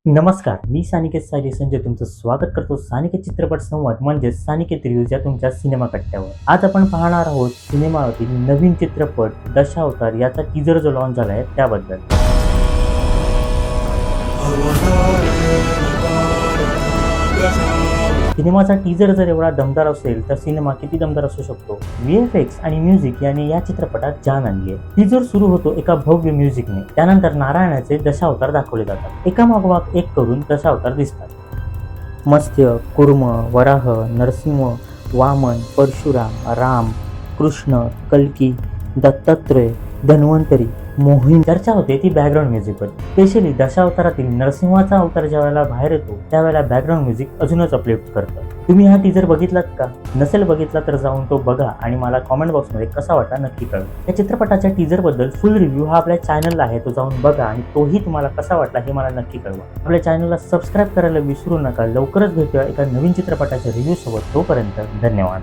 नमस्कार, मी सानिकेत साजे संजय तुमचं स्वागत करतो सानिकेत चित्रपट संवाद म्हणजेच सानिकेत रिव्ह्यूज या तुमच्या सिनेमा कट्ट्यावर. आज आपण पाहणार आहोत सिनेमातील नवीन चित्रपट दशावतार याचा टीजर जो लॉन्च झाला आहे त्याबद्दल. सिनेमाचा टीजर जर एवढा दमदार असेल तर सिनेमा किती दमदार असू शकतो. VFX आणि म्युझिक याने या चित्रपटात जान आणली आहे. टीजर सुरू होतो एका भव्य म्युझिकने, त्यानंतर नारायणाचे दशावतार दाखवले जातात. एकामागोमाग एक करून दशावतार दिसतात. मत्स्य, कुर्म, वराह, नरसिंह, वामन, परशुराम, राम, कृष्ण, कल्की, दत्तात्रय, धन्वंतरी, मोहीम. चर्चा होते ती बॅकग्राऊंड म्युझिकवर. स्पेशली दशावतारातील नरसिंहाचा अवतार ज्यावेळेला बाहेर येतो त्यावेळेला बॅकग्राऊंड म्युझिक अजूनच अपलिफ्ट करतं. तुम्ही हा टीजर बघितलात का? नसेल बघितला तर जाऊन तो बघा आणि मला कॉमेंट बॉक्समध्ये कसा वाटला नक्की कळवा. या चित्रपटाच्या टीजर बद्दल फुल रिव्ह्यू हा आपल्या चॅनलला आहे, तो जाऊन बघा आणि तोही तुम्हाला कसा वाटला हे मला नक्की कळवा. आपल्या चॅनलला सबस्क्राईब करायला विसरू नका. लवकरच भेटूया एका नवीन चित्रपटाच्या रिव्ह्यू सोबत. तोपर्यंत धन्यवाद.